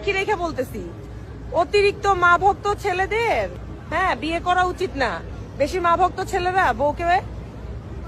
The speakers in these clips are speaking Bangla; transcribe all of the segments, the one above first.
কি রেখে বলতেছি, অতিরিক্ত মা ভক্ত ছেলেদের হ্যাঁ বিয়ে করা উচিত না। বেশি মা ভক্ত ছেলেরা বউকে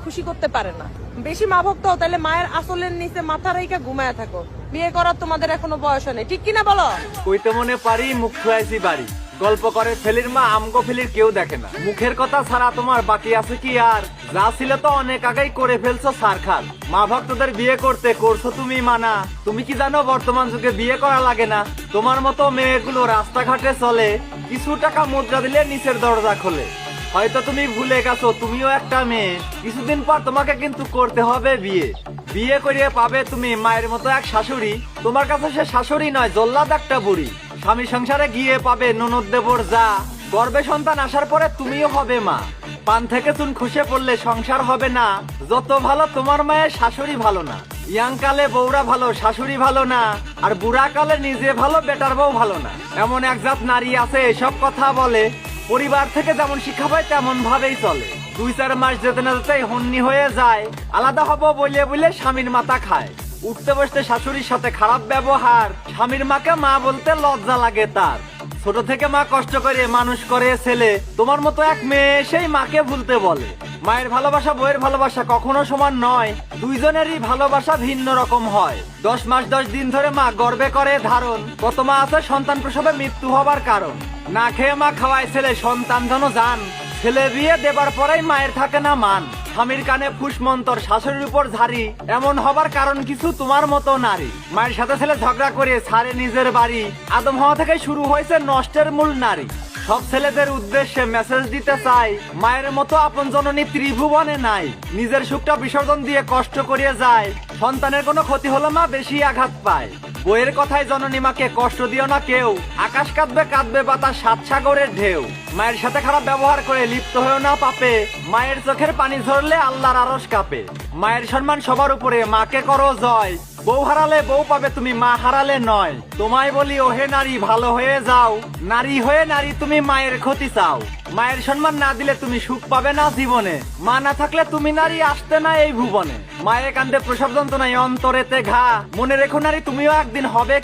খুশি করতে পারে না। বেশি মা ভক্ত তাহলে মায়ের আসলের নিচে মাথা রেখে ঘুমায় থাকো। বিয়ে করার তোমাদের এখনো বয়স নেই, ঠিক কিনা বলো? কইতে মনে পারি মুখ থুয়াইছি বাড়ি, গল্প করে ফেলির মা আমগো ফেলির কেউ দেখে না। মুখের কথা ছাড়া তোমার বাকি আছে কি আর? যা ছিল তো অনেক আগেই করে ফেলছো সারখার। মা ভক্তদের বিয়ে করতে করছো তুমি মানা। তুমি কি জানো বর্তমান যুগে বিয়ে করা লাগে না? তোমার মতো মেয়েগুলো রাস্তাঘাটে চলে, কিছু টাকা মুদ্রা দিলে নিচের দরজা খোলে। হয়তো তুমি ভুলে গেছো তুমিও একটা মেয়ে, কিছুদিন পর তোমাকে কিন্তু করতে হবে বিয়ে। বিয়ে করিয়ে পাবে তুমি মায়ের মতো এক শাশুড়ি। তোমার কাছে সে শাশুড়ি নয়, জল্লাদ একটা বুড়ি। স্বামী সংসারে গিয়ে পাবে ননদ দেবর যা। গর্ভে সন্তান আসার পরে তুমিও হবে মা। পান থেকে চুন খসে পড়লে সংসার হবে না। যত ভালো তোমার মায়ের শাশুড়ি ভালো না। ইয়াং কালে বউরা ভালো, শাশুড়ি ভালো না। আর বুড়া কালে নিজে ভালো, বেটার বউ ভালো না। এমন এক জাত নারী আছে এসব কথা বলে, পরিবার থেকে যেমন শিক্ষা পায় তেমন ভাবেই চলে। 2-4 মাস যেতে না যেতেই হন্নি হয়ে যায়। আলাদা হবো বলে বলে স্বামীর মাথা খায়। উঠতে বসতে শাশুড়ির সাথে খারাপ ব্যবহার। স্বামীর মাকে মা বলতে লজ্জা লাগে তার। ছোট থেকে মা কষ্ট করে মানুষ করে ছেলে। তোমার মতো এক মেয়ে সেই মাকে ভুলতে বলে। মায়ের ভালোবাসা বইয়ের ভালোবাসা কখনো সমান নয়। দুইজনেরই ভালোবাসা ভিন্ন রকম হয়। 10 মাস 10 দিন ধরে মা গর্ভে করে ধারণ। কত মা আছে সন্তান প্রসবে মৃত্যু হবার কারণ। না খেয়ে মা খাওয়ায় ছেলে, সন্তান যেন যান। ছেলে বিয়ে দেবার পরেই মায়ের থাকে না মান। স্বামীর কানে ফুসমন্তর, শাশুড়ির উপর ঝাড়ি। এমন হবার কারণ কিছু তোমার মতো নারী। মায়ের সাথে ছেলে ঝগড়া করে ছাড়ে নিজের বাড়ি। আদম হওয়া থেকে শুরু হয়েছে নষ্টের মূল নারী। সব ছেলেদের উদ্দেশ্যে মেসেজ দিতে চাই, মায়ের মতো আপন জননী ত্রিভুবনে নাই। নিজের সুখটা বিসর্জন দিয়ে কষ্ট করিয়ে যায়। সন্তানের কোনো ক্ষতি হলো মা বেশি আঘাত পায়। বইয়ের কথায় জননী মাকে কষ্ট দিও না কেউ। আকাশ কাঁদবে কাঁদবে বাতাস, 7 সাগরের ঢেউ। মায়ের সাথে খারাপ ব্যবহার করে লিপ্ত হয়েও না পাপে। মায়ের চোখের পানি ঝরলে আল্লাহর আরশ কাঁপে। মায়ের সম্মান সবার উপরে, মাকে করো জয়। বউ হারালে বউ পাবে তুমি, মা হারালে নয়। তোমায় বলি ওহে নারী ভালো হয়ে যাও। নারী হয়ে নারী তুমি মায়ের ক্ষতি চাও। মায়ের সম্মান না দিলে তুমি সুখ পাবে না জীবনে। মা না থাকলে তুমি নারী আসতে না এই ভুবনে। মায়ের কান্দে প্রসব যন্ত্রণায় অন্তরেতে ঘা। মনে রেখো নারী তুমিও একদিন হবে